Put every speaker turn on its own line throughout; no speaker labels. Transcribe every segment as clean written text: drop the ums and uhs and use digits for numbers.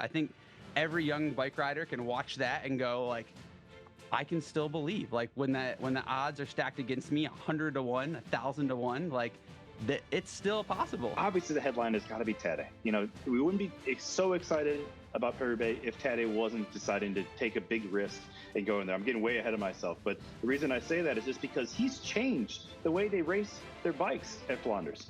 I think every young bike rider can watch that and go like, I can still believe, like when the odds are stacked against me 100 to 1, 1,000 to 1, like that it's still possible.
Obviously, the headline has got to be Tadej. You know, we wouldn't be so excited about Paris Roubaix if Tadej wasn't deciding to take a big risk and go in there. I'm getting way ahead of myself, but the reason I say that is just because he's changed the way they race their bikes at Flanders.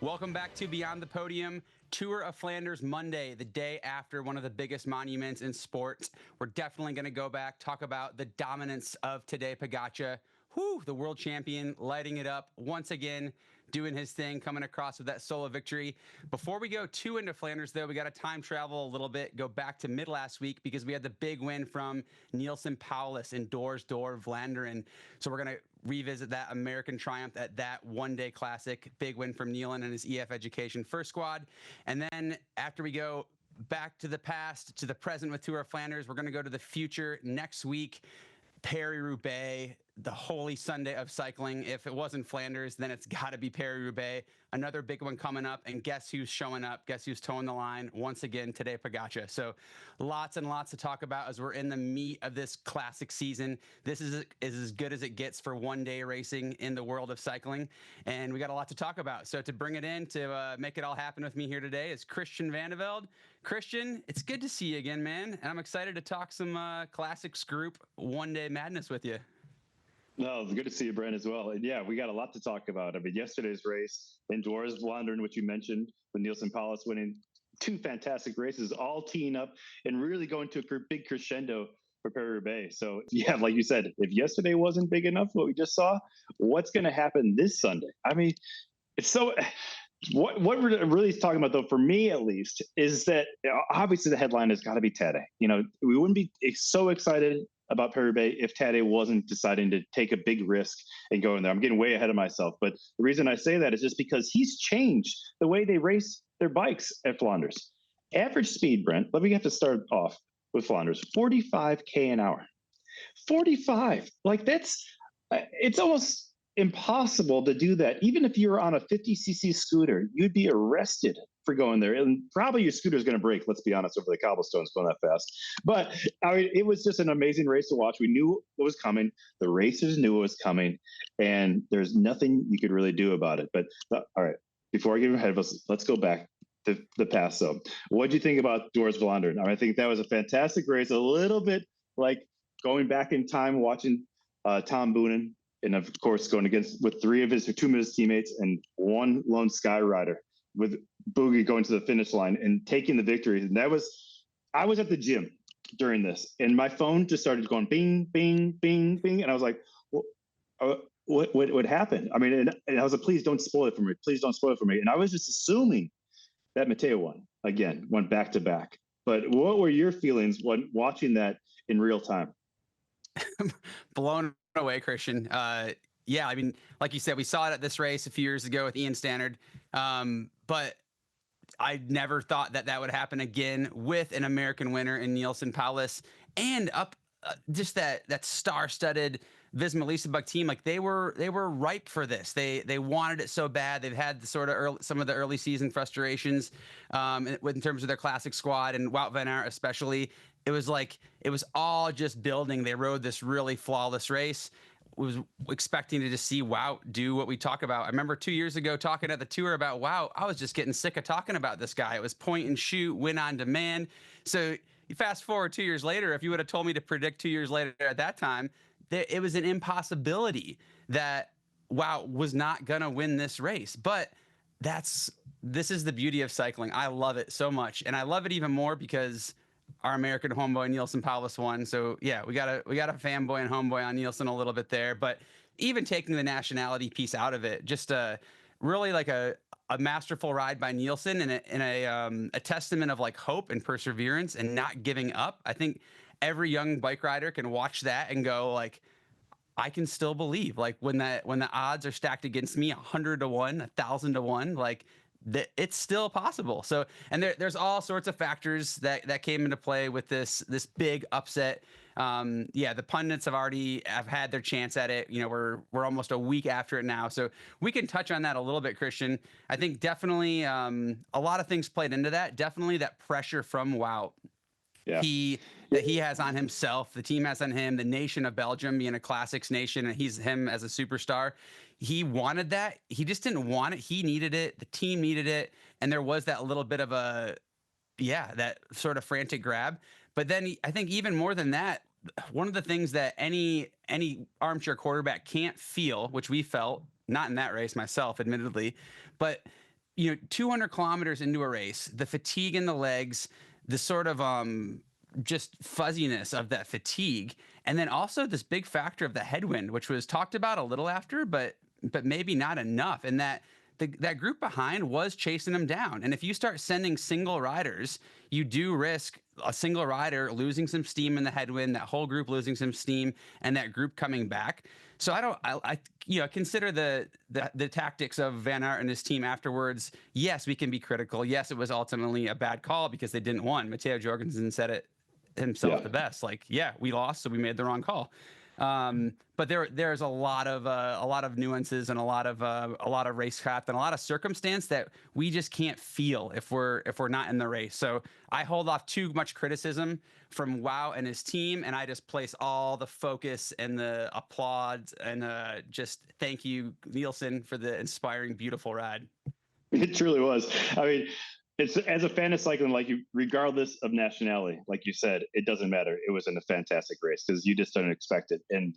Welcome back to Beyond the Podium. Tour of Flanders Monday, the day after one of the biggest monuments in sports. We're definitely going to go back, talk about the dominance of Tadej Pogacar. The world champion lighting it up once again, doing his thing, coming across with that solo victory. Before we go too into Flanders, though, we got to time travel a little bit, go back to mid last week because we had the big win from Nielson Powless in Dwars, Vlaanderen. So we're going to revisit that American triumph at that one-day classic. Big win from Nealon and his EF Education First Squad. And then after we go back to the past, to the present with Tour of Flanders, we're going to go to the future next week. Paris Roubaix, the holy Sunday of cycling. If it wasn't Flanders, then it's got to be Paris Roubaix. Another big one coming up, and guess who's showing up? Guess who's towing the line once again? Tadej Pogacar. So lots and lots to talk about as we're in the meat of this classic season. This is as good as it gets for one-day racing in the world of cycling, and we got a lot to talk about. So to bring it in, to make it all happen with me here today is Christian Vande. Christian, it's good to see you again, man, and I'm excited to talk some classics group one-day madness with you.
No, it's good to see you, Brent, as well. And yeah, we got a lot to talk about. I mean, yesterday's race in Dwars, Vlaanderen, which you mentioned, with Nielson Powless winning two fantastic races, all teeing up and really going to a big crescendo for Paris Roubaix. So yeah, like you said, if yesterday wasn't big enough, what we just saw, what's going to happen this Sunday? I mean, it's so. What we're really talking about, though, for me at least, is that obviously the headline has got to be Tadej. You know, we wouldn't be so excited about Paris Roubaix if Tadej wasn't deciding to take a big risk and go in there. I'm getting way ahead of myself, but the reason I say that is just because he's changed the way they race their bikes at Flanders. Average speed, Brent, let me have to start off with Flanders, 45K an hour. 45, like that's, it's almost impossible to do that. Even if you were on a 50cc scooter, you'd be arrested for going there, and probably your scooter's going to break, let's be honest, over the cobblestones going that fast. But I mean, it was just an amazing race to watch. We knew what was coming, the racers knew what was coming, and there's nothing you could really do about it. But all right, before I get ahead of us, let's go back to the past. So what do you think about Dwars Vlaanderen? I mean, I think that was a fantastic race, a little bit like going back in time, watching Tom Boonen, and of course going with two of his teammates and one lone sky rider, with Boogie going to the finish line and taking the victory. And I was at the gym during this, and my phone just started going bing, bing, bing, bing, and I was like, what happened? I mean, and I was like, please don't spoil it for me. Please don't spoil it for me. And I was just assuming that Matteo went back to back. But what were your feelings when watching that in real time?
Blown away, Christian. Yeah, I mean, like you said, we saw it at this race a few years ago with Ian Stannard, but I never thought that would happen again with an American winner in Nielson Powless, and up just that star-studded Visma Leasebach team. Like they were ripe for this. They wanted it so bad. They've had some of the early season frustrations in terms of their classic squad, and Wout van Aert especially. It was all just building. They rode this really flawless race. Was expecting to just see Wout do what we talk about. I remember 2 years ago talking at the tour about Wout. I was just getting sick of talking about this guy. It was point and shoot, win on demand. So you fast forward 2 years later, if you would have told me to predict 2 years later at that time, it was an impossibility that Wout was not going to win this race. But this is the beauty of cycling. I love it so much. And I love it even more because our American homeboy Nielson Powless won. So yeah, we got a fanboy and homeboy on Nielson a little bit there, but even taking the nationality piece out of it, just really like a masterful ride by Nielson, and a testament of like hope and perseverance and not giving up. I think every young bike rider can watch that and go like, I can still believe, like when the odds are stacked against me 100 to 1, 1,000 to 1, like it's still possible. So, and there's all sorts of factors that came into play with this big upset. Yeah, the pundits have had their chance at it. You know, we're almost a week after it now, so we can touch on that a little bit, Christian. I think definitely a lot of things played into that. Definitely that pressure from Wout.
Yeah.
That he has on himself, the team has on him, the nation of Belgium being a classics nation, and he's him as a superstar. He wanted that. He just didn't want it. He needed it. The team needed it. And there was that little bit of that sort of frantic grab. But then I think even more than that, one of the things that any armchair quarterback can't feel, which we felt, not in that race myself, admittedly, but 200 kilometers into a race, the fatigue in the legs, the sort of just fuzziness of that fatigue, and then also this big factor of the headwind, which was talked about a little after, but maybe not enough, and that that group behind was chasing them down. And if you start sending single riders, you do risk a single rider losing some steam in the headwind, that whole group losing some steam, and that group coming back. So I consider the tactics of Van Aert and his team afterwards. Yes, we can be critical. Yes, it was ultimately a bad call because they didn't win. Matteo Jorgensen said it himself the best. Like, yeah, we lost, so we made the wrong call. But there's a lot of nuances and a lot of racecraft and a lot of circumstance that we just can't feel if we're not in the race. So I hold off too much criticism from Wout and his team, and I just place all the focus and the applause and just thank you, Nielsen, for the inspiring, beautiful ride.
It truly was. I mean, it's, as a fan of cycling, like you, regardless of nationality, like you said, it doesn't matter. It was in a fantastic race because you just don't expect it. And,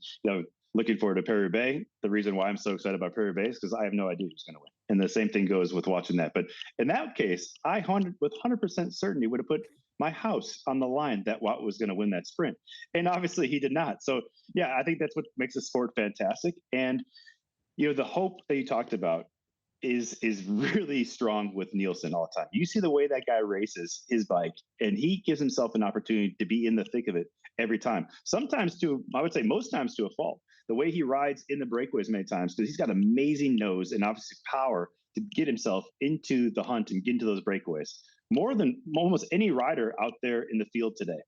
looking forward to Paris Roubaix. The reason why I'm so excited about Paris Roubaix is because I have no idea who's going to win. And the same thing goes with watching that. But in that case, I with 100% certainty would have put my house on the line that Wout was going to win that sprint. And obviously he did not. So yeah, I think that's what makes the sport fantastic. And, the hope that you talked about is really strong with Nielsen all the time. You see the way that guy races his bike, and he gives himself an opportunity to be in the thick of it every time. Sometimes I would say most times to a fault. The way he rides in the breakaways many times, because he's got amazing nose and obviously power to get himself into the hunt and get into those breakaways. More than almost any rider out there in the field today.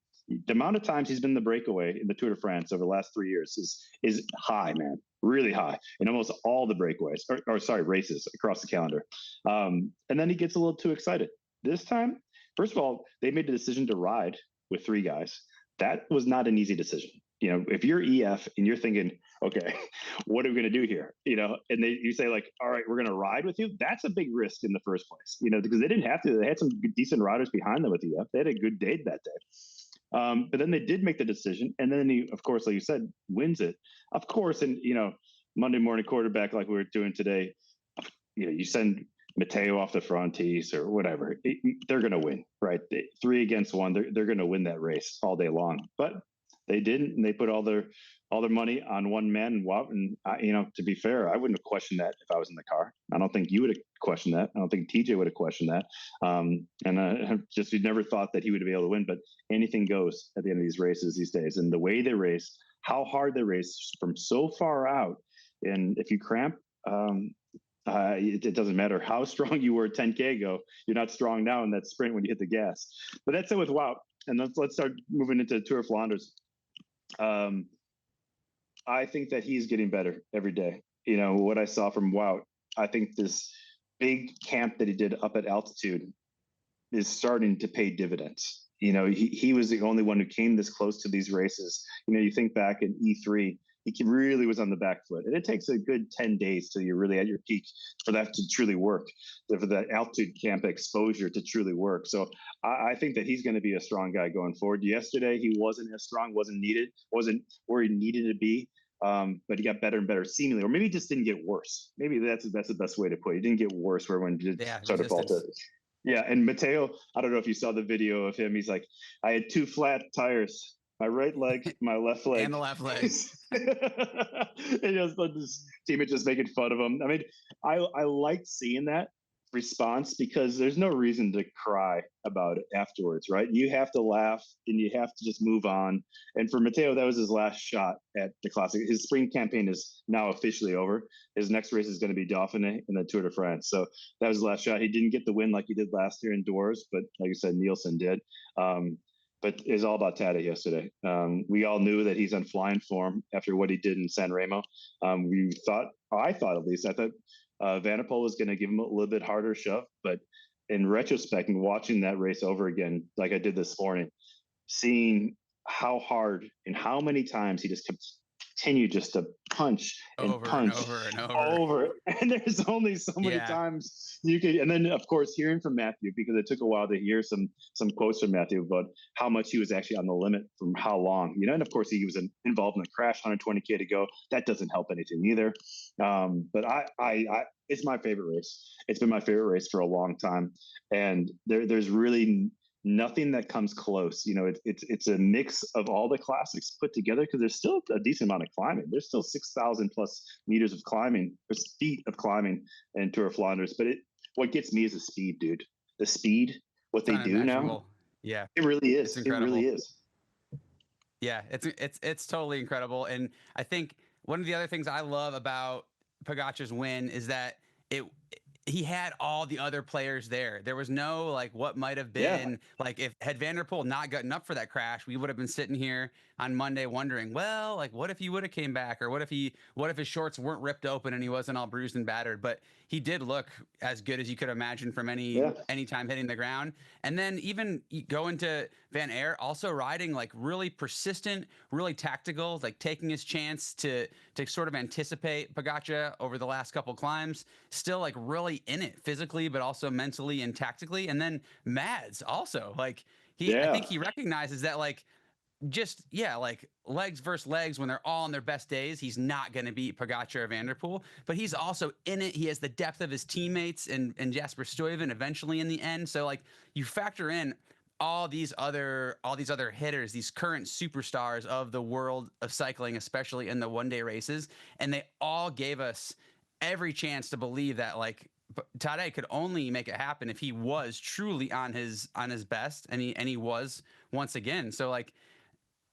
The amount of times he's been in the breakaway in the Tour de France over the last 3 years is high, man. Really high in almost all the breakaways, races across the calendar. And then he gets a little too excited. This time, first of all, they made the decision to ride with 3 guys. That was not an easy decision. If you're EF and you're thinking, okay, what are we going to do here? And you say like, all right, we're going to ride with you. That's a big risk in the first place, because they didn't have to. They had some decent riders behind them with EF. They had a good day that day. But then they did make the decision. And then he, of course, like you said, wins it. Of course, and, Monday morning quarterback like we were doing today, you send Matteo off the frontiers or whatever. They're going to win, right? 3 against 1. They're going to win that race all day long. But they didn't, and they put all their money on one man and Wout. And to be fair, I wouldn't have questioned that if I was in the car. I don't think you would have questioned that. I don't think TJ would have questioned that. You never thought that he would be able to win. But anything goes at the end of these races these days. And the way they race, how hard they race from so far out, and if you cramp, it doesn't matter how strong you were 10K ago. You're not strong now in that sprint when you hit the gas. But that's it with Wout. And let's start moving into the Tour of Flanders. I think that he's getting better every day. What I saw from Wout, I think this big camp that he did up at altitude is starting to pay dividends. He was the only one who came this close to these races. You think back in E3, he really was on the back foot. And it takes a good 10 days till you're really at your peak for that to truly work, for that altitude camp exposure to truly work. So I think that he's going to be a strong guy going forward. Yesterday, he wasn't as strong, wasn't where he needed to be. But he got better and better seemingly, or maybe he just didn't get worse. Maybe that's the best way to put it. He didn't get worse where when he started falter. Yeah, and Matteo, I don't know if you saw the video of him. He's like, I had 2 flat tires. My right leg, my left leg.
And the left leg.
And this teammate just making fun of him. I mean, I liked seeing that response because there's no reason to cry about it afterwards, right? You have to laugh and you have to just move on. And for Matteo, that was his last shot at the Classic. His spring campaign is now officially over. His next race is going to be Dauphiné in the Tour de France. So that was his last shot. He didn't get the win like he did last year in Dwars, but like you said, Nielsen did. but it's all about Tadej yesterday. We all knew that he's on flying form after what he did in San Remo. I thought Van der Poel was going to give him a little bit harder shove, but in retrospect and watching that race over again, like I did this morning, seeing how hard and how many times he just continued just to punch and
over
punch
and over and over.
And there's only so many times you could, and then of course hearing from Matthew, because it took a while to hear some quotes from Matthew about how much he was actually on the limit from how long, and of course he was involved in the crash, 120K to go. That doesn't help anything either. But I it's my favorite race. It's been my favorite race for a long time, and there's really nothing that comes close. It's a mix of all the classics put together, because there's still a decent amount of climbing. There's still 6,000 plus meters of climbing, or feet of climbing in Tour of Flanders. But what gets me is the speed, dude. The speed, what they do now.
Yeah,
it really is.
It's incredible.
It really is.
Yeah, it's totally incredible. And I think one of the other things I love about Pogacar's win is that he had all the other players there. There was no like what might have been like if had Van der Poel not gotten up for that crash, we would have been sitting here on Monday wondering, well, like what if he would have came back, or what if his shorts weren't ripped open and he wasn't all bruised and battered. But he did look as good as you could imagine from any time hitting the ground. And then even going to Van Aert, also riding like really persistent, really tactical, like taking his chance to sort of anticipate Pogacar over the last couple climbs, still like really in it physically, but also mentally and tactically. And then Mads also, like I think he recognizes that like like legs versus legs, when they're all on their best days, he's not going to beat Pogacar or Van der Poel, but he's also in it. He has the depth of his teammates and Jasper Stuyven eventually in the end. So like you factor in all these other hitters, these current superstars of the world of cycling, especially in the one-day races, and they all gave us every chance to believe that like Tadej could only make it happen if he was truly on his best, and he was once again. So like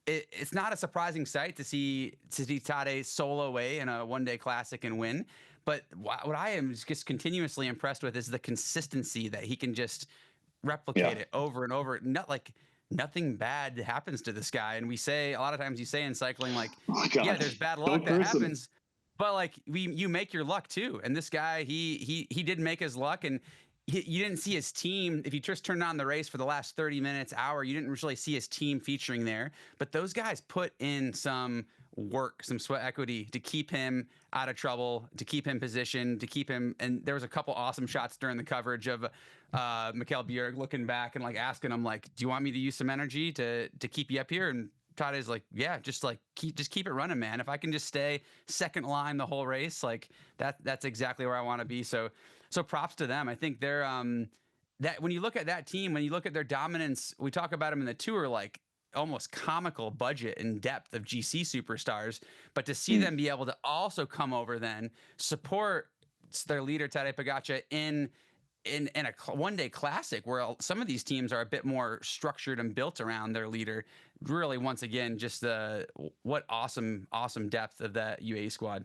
it's not a surprising sight to see Tadej solo away in a one-day classic and win. But what I am just continuously impressed with is the consistency that he can just replicate it over and over. Nothing bad happens to this guy. And we say a lot of times, you say in cycling, like, there's bad luck that happens, but like you make your luck too. And this guy, he did make his luck, and you didn't see his team. If you just turned on the race for the last 30 minutes, hour, you didn't really see his team featuring there. But those guys put in some work, some sweat equity to keep him out of trouble, to keep him positioned, to keep him. And there was a couple awesome shots during the coverage of Mikkel Bjerg looking back and like asking him, like, do you want me to use some energy to keep you up here? And Tadej's like, yeah, just keep it running, man. If I can just stay second line the whole race, like that's exactly where I want to be. So props to them. I think they're that when you look at that team, when you look at their dominance, we talk about them in the Tour, like almost comical budget and depth of GC superstars, but to see them be able to also come over then support their leader Tadej Pogacar in a one-day classic where some of these teams are a bit more structured and built around their leader. Really, once again, just what awesome depth of that UAE squad.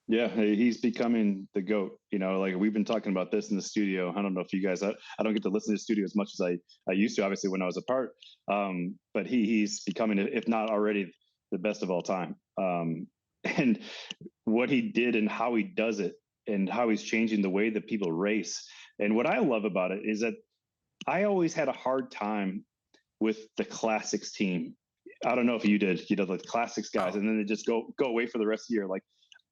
Yeah, he's becoming the GOAT. Like we've been talking about this in the studio. I don't know if you guys, I don't get to listen to the studio as much as I used to, obviously, when I was apart. But he's becoming, if not already, the best of all time. And what he did and how he does it and how he's changing the way that people race. And what I love about it is that I always had a hard time with the classics team. I don't know if you did, the classics guys, and then they just go away for the rest of the year. Like,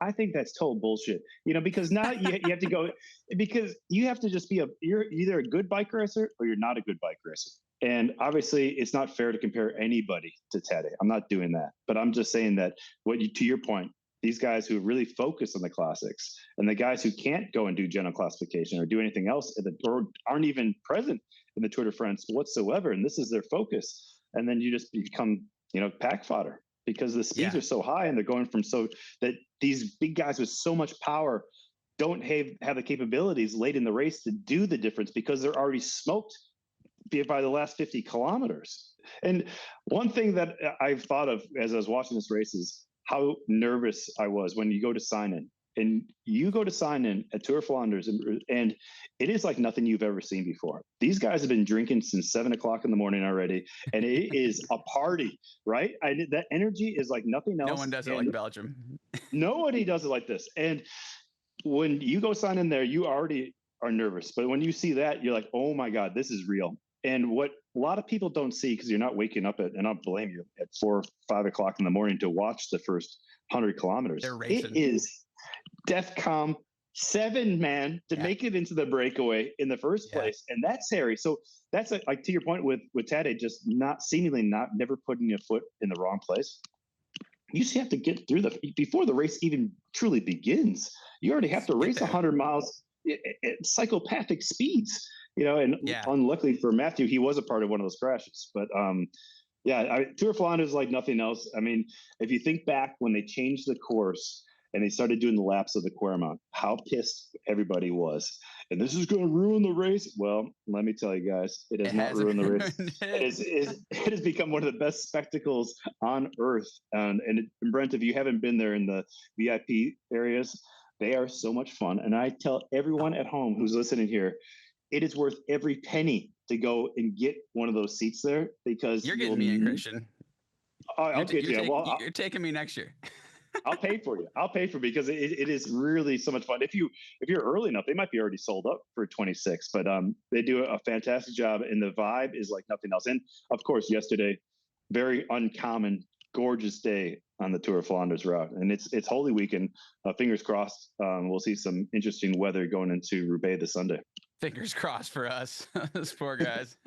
I think that's total bullshit, because now you have to go, because you have to just you're either a good bike racer or you're not a good bike racer. And obviously it's not fair to compare anybody to Tadej. I'm not doing that, but I'm just saying that to your point, these guys who really focus on the classics and the guys who can't go and do general classification or do anything else or aren't even present in the Tour de France whatsoever. And this is their focus. And then you just become, pack fodder. Because the speeds are so high, and they're going from so that these big guys with so much power don't have the capabilities late in the race to do the difference, because they're already smoked by the last 50 kilometers. And one thing that I've thought of as I was watching this race is how nervous I was when you go to sign in. and you go to sign in at Tour of Flanders, and it is like nothing you've ever seen before. These guys have been drinking since 7 o'clock in the morning already, and it is a party, right? That energy is like nothing else.
No one does it like Belgium.
Nobody does it like this. And when you go sign in there, you already are nervous. But when you see that, you're like, oh my God, this is real. And what a lot of people don't see, because you're not waking up and I don't blame you, at 4 or 5 o'clock in the morning to watch the first 100 kilometers.
They're racing.
It is DEFCON 7, man, to make it into the breakaway in the first place. And that's scary. So that's like to your point with Tadej, just never putting a foot in the wrong place. You just have to get through before the race even truly begins. You already have to race 100 miles at psychopathic speeds, and unluckily for Matthew, he was a part of one of those crashes. But Tour of Flanders is like nothing else. I mean, if you think back when they changed the course and they started doing the laps of the Quaremont, how pissed everybody was. And this is going to ruin the race. Well, let me tell you guys, it has not ruined the race. It has become one of the best spectacles on earth. And Brent, if you haven't been there in the VIP areas, they are so much fun. And I tell everyone at home who's listening here, it is worth every penny to go and get one of those seats there, because
you're getting me in, Christian.
I'll get you.
You're taking me next year.
I'll pay for you. Because it is really so much fun. If you're early enough, they might be already sold up for 26, but they do a fantastic job, and the vibe is like nothing else. And of course, yesterday, very uncommon, gorgeous day on the Tour of Flanders route, and it's Holy Week, and fingers crossed, we'll see some interesting weather going into Roubaix this Sunday.
Fingers crossed for us, those poor guys.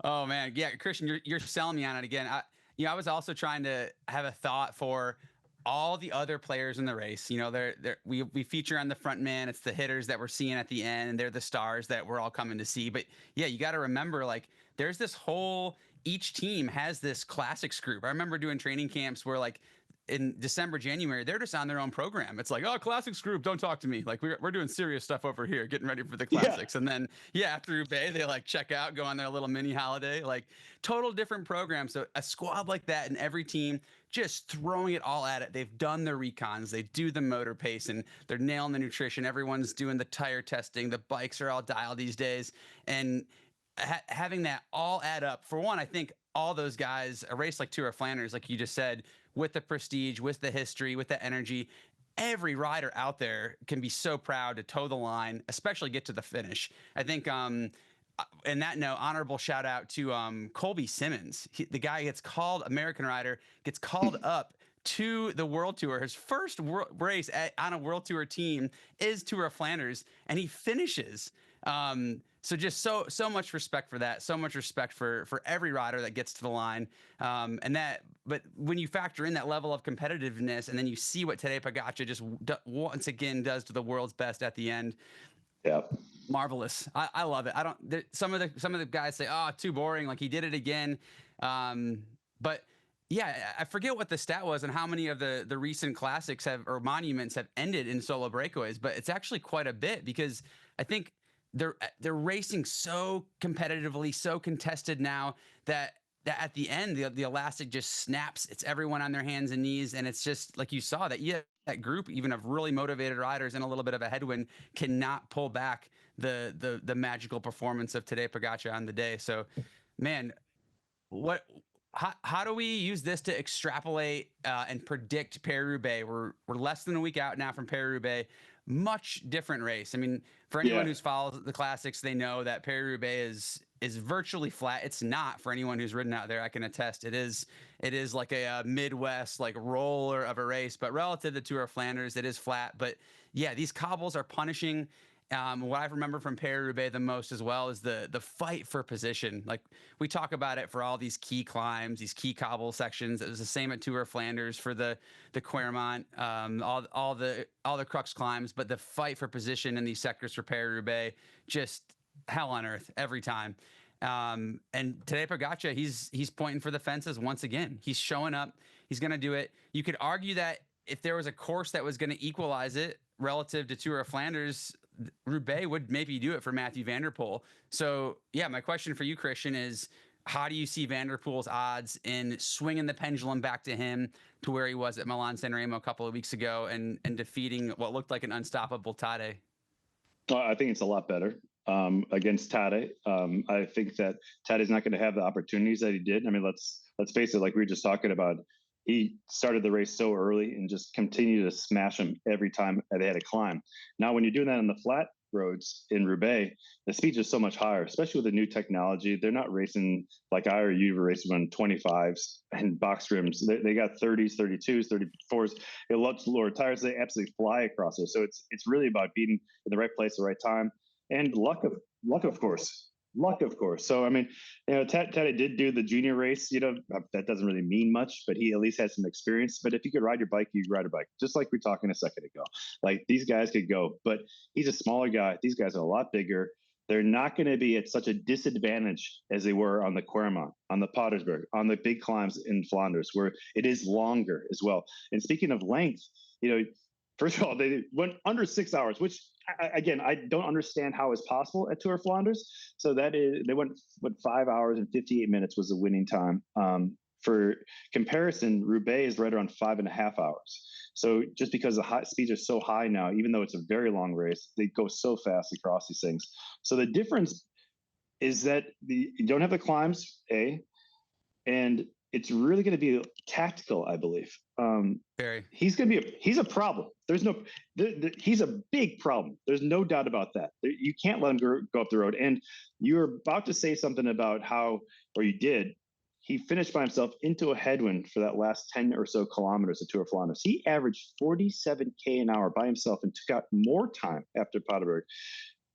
Oh man, yeah, Christian, you're selling me on it again. I was also trying to have a thought for all the other players in the race. We feature on the front man. It's the hitters that we're seeing at the end, and they're the stars that we're all coming to see. But yeah, you got to remember, like, there's this each team has this classics group. I remember doing training camps where, like, in December, January, they're just on their own program. It's like, oh, classics group, don't talk to me. Like, we're doing serious stuff over here, getting ready for the classics. And then, after Roubaix, they like check out, go on their little mini holiday, like total different program. So a squad like that, and every team just throwing it all at it. They've done their recons, they do the motor pace, and they're nailing the nutrition. Everyone's doing the tire testing. The bikes are all dialed these days. And having that all add up, for one, I think all those guys, a race like Tour of Flanders, like you just said, with the prestige, with the history, with the energy, every rider out there can be so proud to toe the line, especially get to the finish. I think, in that note, honorable shout out to Colby Simmons. The guy gets called, American rider, gets called up to the World Tour. His first race on a World Tour team is Tour of Flanders, and he finishes. So just so much respect for that. So much respect for every rider that gets to the line. But when you factor in that level of competitiveness, and then you see what Tadej Pogacar just once again does to the world's best at the end.
Yeah.
Marvelous. I love it. Some of the guys say, oh, too boring. Like, he did it again. But yeah, I forget what the stat was and how many of the recent classics or monuments have ended in solo breakaways, but it's actually quite a bit, because I think they're racing so competitively, so contested now that at the end, the elastic just snaps. It's everyone on their hands and knees. And it's just like you saw that group, even of really motivated riders and a little bit of a headwind, cannot pull back the magical performance of Tadej Pogacar on the day. So, man, how do we use this to extrapolate and predict Paris-Roubaix? We're less than a week out now from Paris-Roubaix. Much different race. I mean, for anyone who's followed the classics, they know that Paris-Roubaix is virtually flat. It's not, for anyone who's ridden out there, I can attest. It is like a Midwest, like, roller of a race, but relative to Tour of Flanders, it is flat. But yeah, these cobbles are punishing. What I remember from Paris-Roubaix the most as well is the fight for position. Like, we talk about it for all these key climbs, these key cobble sections. It was the same at Tour of Flanders for the Quaremont, all the crux climbs, but the fight for position in these sectors for Paris-Roubaix, just hell on earth every time. And Tadej Pogacar, he's pointing for the fences once again. He's showing up. He's going to do it. You could argue that if there was a course that was going to equalize it relative to Tour of Flanders, Roubaix would maybe do it for Mathieu van der Poel. So yeah, my question for you, Christian, is, how do you see Van der Poel's odds in swinging the pendulum back to him to where he was at Milan-San Remo a couple of weeks ago and defeating what looked like an unstoppable Tadej?
I think it's a lot better against Tadej. I think that Tadej's not going to have the opportunities that he did. I mean, let's face it, like we were just talking about, he started the race so early and just continued to smash him every time they had a climb. Now, when you're doing that on the flat roads in Roubaix, the speed is so much higher, especially with the new technology. They're not racing like I or you were racing on 25s and box rims. They got 30s, 32s, 34s. They love lower tires. They absolutely fly across it. So it's really about being in the right place at the right time, and luck of course. Luck, of course. So, I mean, Tadej did do the junior race. That doesn't really mean much, but he at least had some experience. But if you could ride your bike, you could ride a bike, just like we were talking a second ago. Like, these guys could go, but he's a smaller guy. These guys are a lot bigger. They're not going to be at such a disadvantage as they were on the Kwaremont, on the Pottersberg, on the big climbs in Flanders, where it is longer as well. And speaking of length, first of all, they went under 6 hours, which again, I don't understand how it's possible at Tour of Flanders. So they went 5 hours and 58 minutes was the winning time. For comparison, Roubaix is right around 5.5 hours. So just because the high speeds are so high now, even though it's a very long race, they go so fast across these things. So the difference is that you don't have the climbs, and it's really going to be tactical, I believe. He's a problem. He's a big problem. There's no doubt about that. You can't let him go up the road. And you're about to say something about he finished by himself into a headwind for that last 10 or so kilometers of Tour of Flanders. He averaged 47K an hour by himself and took out more time after Potterberg.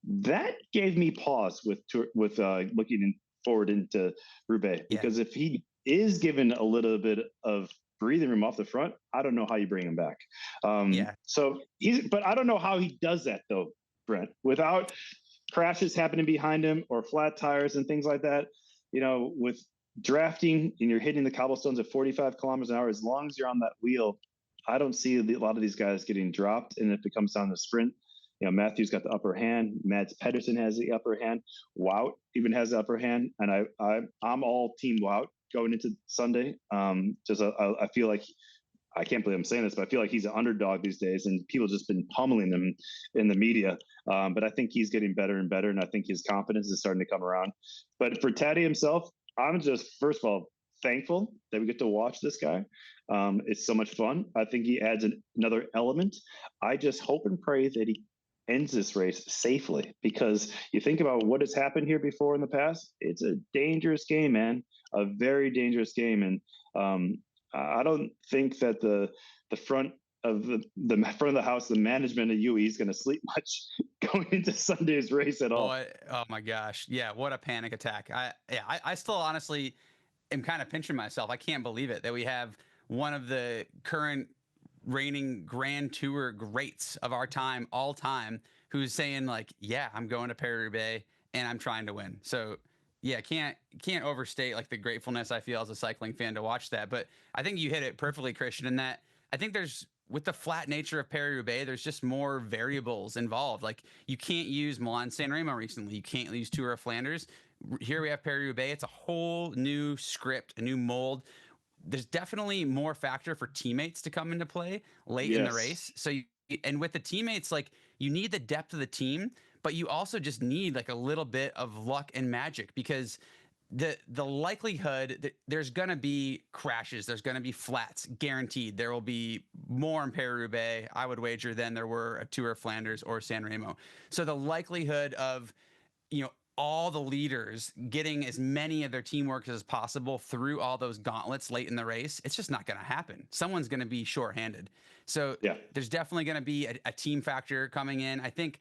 That gave me pause with looking forward into Roubaix, because if he is given a little bit of breathing room off the front, I don't know how you bring him back. But I don't know how he does that though, Brent, without crashes happening behind him or flat tires and things like that. With drafting and you're hitting the cobblestones at 45 kilometers an hour, as long as you're on that wheel, I don't see a lot of these guys getting dropped. And if it comes down to sprint, Matthew's got the upper hand. Mads Pedersen has the upper hand. Wout even has the upper hand. And I'm all team Wout going into Sunday. I feel like, I can't believe I'm saying this, but I feel like he's an underdog these days, and people just been pummeling him in the media. But I think he's getting better and better, and I think his confidence is starting to come around. But for Tadej himself, I'm just, first of all, thankful that we get to watch this guy. It's so much fun. I think he adds another element. I just hope and pray that he ends this race safely, because you think about what has happened here before in the past. It's a dangerous game, man, a very dangerous game. And I don't think that the front of the front of the house, the management of UE is going to sleep much going into Sunday's race at all.
Oh my gosh. Yeah. What a panic attack. I still honestly am kind of pinching myself. I can't believe it that we have one of the current reigning Grand Tour greats of our time, all time, who's saying like, yeah, I'm going to Paris Roubaix and I'm trying to win. So yeah, can't overstate like the gratefulness I feel as a cycling fan to watch that. But I think you hit it perfectly, Christian, in that I think with the flat nature of Paris Roubaix, there's just more variables involved. Like, you can't use Milan-San Remo recently. You can't use Tour of Flanders. Here we have Paris Roubaix. It's a whole new script, a new mold. There's definitely more factor for teammates to come into play late in the race. So and with the teammates, like, you need the depth of the team, but you also just need like a little bit of luck and magic, because the likelihood that there's going to be crashes, there's going to be flats, guaranteed. There will be more in Paris-Roubaix, I would wager, than there were at Tour of Flanders or San Remo. So the likelihood of, all the leaders getting as many of their teamwork as possible through all those gauntlets late in the race, it's just not going to happen. Someone's going to be shorthanded. So there's definitely going to be a team factor coming in. I think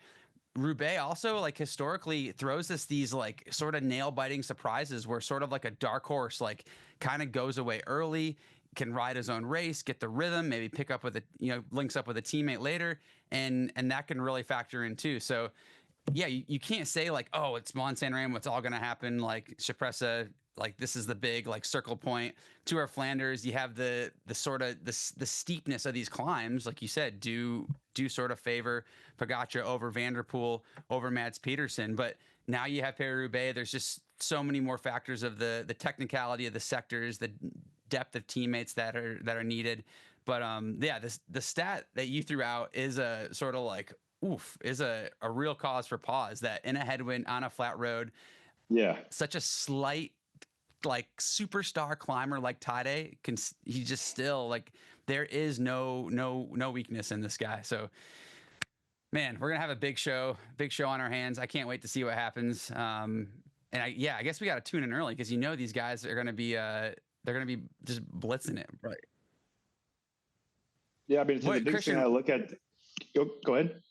Roubaix also, like, historically throws us these like sort of nail biting surprises where sort of like a dark horse, like, kind of goes away early, can ride his own race, get the rhythm, maybe pick up with links up with a teammate later. And that can really factor in too. So yeah, you can't say like, oh, it's Mont Saint Remo, it's all going to happen. Like Cipressa, like this is the big like circle point. Tour of Flanders, you have the sort of the steepness of these climbs, like you said, do sort of favor Pogacar over Van der Poel, over Mads Pedersen. But now you have Paris Roubaix. There's just so many more factors of the technicality of the sectors, the depth of teammates that are needed. But yeah, the stat that you threw out is a sort of like, oof, is a real cause for pause, that in a headwind on a flat road,
yeah,
such a slight like superstar climber like Tadej he just still like, there is no weakness in this guy. So man, we're gonna have a big show on our hands. I can't wait to see what happens. And I guess we got to tune in early, because these guys are gonna be just blitzing it, right?
Yeah, I mean, so the biggest thing I look at. Go ahead.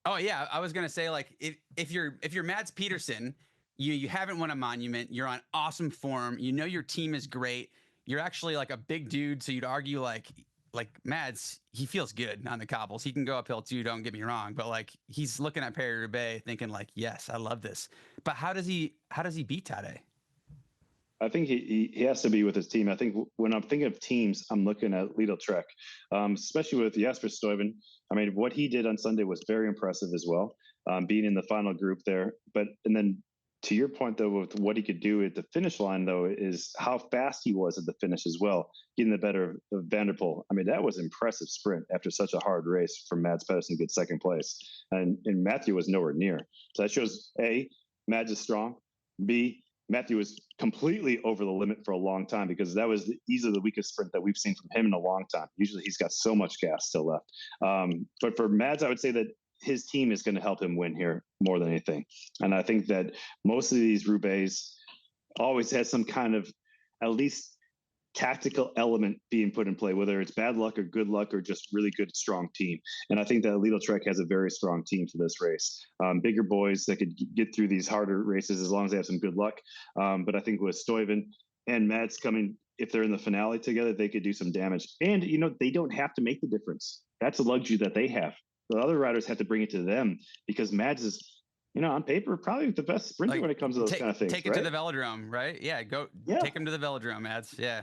Oh yeah, I was gonna say, like, if you're Mads Pedersen, you haven't won a monument, you're on awesome form, your team is great, you're actually like a big dude, so you'd argue like Mads, he feels good on the cobbles, he can go uphill too, don't get me wrong, but like he's looking at Paris Roubaix thinking like, yes, I love this. But how does he beat Tadej?
I think he has to be with his team. I think when I'm thinking of teams, I'm looking at Lidl Trek, especially with Jasper Stuyven. I mean, what he did on Sunday was very impressive as well, being in the final group there. And then to your point, though, with what he could do at the finish line, though, is how fast he was at the finish as well, getting the better of Van der Poel. I mean, that was an impressive sprint after such a hard race from Mads Pedersen to get second place. And Matthew was nowhere near. So that shows, A, Mads is strong, B, Matthew was completely over the limit for a long time, because that was easily the weakest sprint that we've seen from him in a long time. Usually he's got so much gas still left. But for Mads, I would say that his team is going to help him win here more than anything. And I think that most of these Roubaix always has some kind of at least tactical element being put in play, whether it's bad luck or good luck or just really good, strong team. And I think that Lidl Trek has a very strong team for this race. Bigger boys that could get through these harder races as long as they have some good luck. But I think with Stuyven and Mads coming, if they're in the finale together, they could do some damage. And, they don't have to make the difference. That's a luxury that they have. The other riders have to bring it to them, because Mads is, on paper, probably the best sprinter when it comes to those kind of things.
Take it to the velodrome, right? Yeah, take him to the velodrome, Mads. Yeah.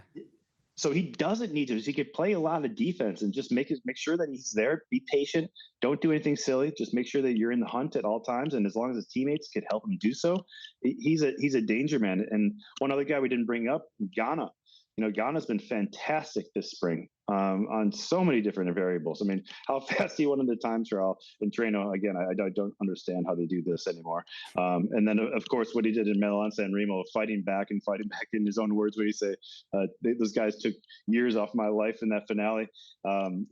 So he doesn't need to. He could play a lot of defense and just make sure that he's there. Be patient. Don't do anything silly. Just make sure that you're in the hunt at all times. And as long as his teammates could help him do so, he's a danger man. And one other guy we didn't bring up, Ghana. Ghana's been fantastic this spring on so many different variables. I mean, how fast he went in the time trial in Treno, again, I don't understand how they do this anymore. And then, of course, what he did in Milan San Remo, fighting back in his own words, what he say, those guys took years off my life in that finale.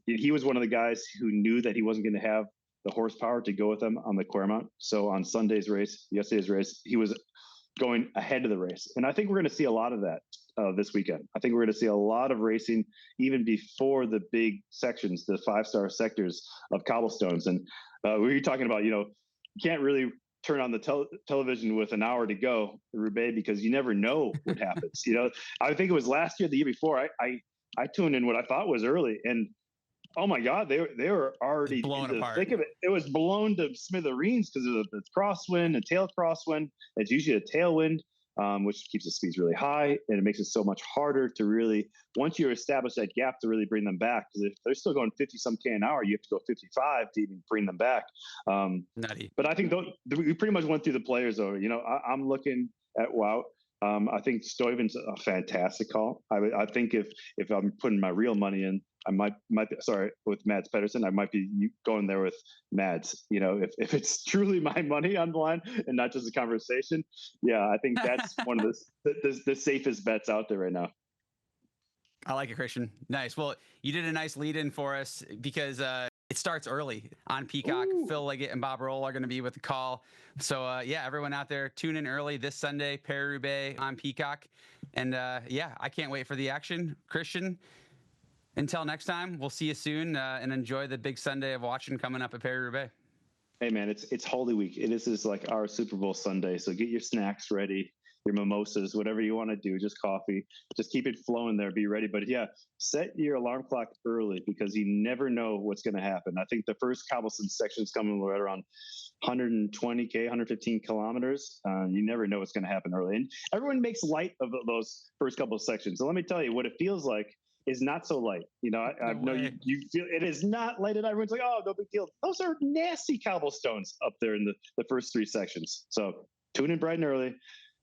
He was one of the guys who knew that he wasn't going to have the horsepower to go with them on the Clermont. So on yesterday's race, he was going ahead of the race. And I think we're going to see a lot of that this weekend. I think we're going to see a lot of racing even before the big sections, the 5-star sectors of cobblestones. And we were talking about, you can't really turn on the television with an hour to go, Roubaix, because you never know what happens. I think it was last year, the year before, I tuned in what I thought was early, and oh my God, they were already
blown apart.
Thick of it. It was blown to smithereens because of the crosswind, a tail crosswind. It's usually a tailwind, which keeps the speeds really high, and it makes it so much harder to really, once you establish that gap, to really bring them back. Because if they're still going 50-some K an hour, you have to go 55 to even bring them back.
Nutty.
But I think we pretty much went ththrough the players, though. I'm looking at Wout. I think Stuyven's a fantastic call. I think if I'm putting my real money in, I might be, sorry, with Mads Pedersen, I might be going there with Mads. If it's truly my money on the line and not just a conversation, yeah, I think that's one of the safest bets out there right now.
I like it, Christian. Nice. Well, you did a nice lead in for us, because it starts early on Peacock. Ooh. Phil Liggett and Bob Roll are going to be with the call. So, yeah, everyone out there, tune in early this Sunday, Paris Roubaix on Peacock. And, yeah, I can't wait for the action. Christian, until next time, we'll see you soon, and enjoy the big Sunday of watching coming up at Paris Roubaix.
Hey, man, it's Holy Week. This is like our Super Bowl Sunday. So get your snacks ready. your mimosas, whatever you want to do, just coffee, just keep it flowing there, be ready. But yeah, set your alarm clock early because you never know what's going to happen. I think the first cobblestone section is coming right around 120K, 115 kilometers. You never know what's going to happen early. And everyone makes light of those first couple of sections. So let me tell you what it feels like is not so light. You know, I know you feel it is not light, and everyone's like, oh, no big deal. Those are nasty cobblestones up there in the first 3 sections. So tune in bright and early.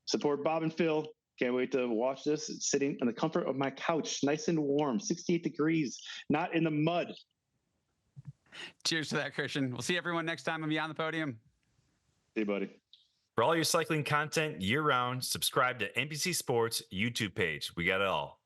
Support Bob and Phil. Can't wait to watch this sitting in the comfort of my couch, nice and warm, 68 degrees, not in the mud.
Cheers to that, Christian. We'll see everyone next time on Beyond the Podium.
See you, buddy.
For all your cycling content year-round, subscribe to NBC Sports YouTube page. We got it all.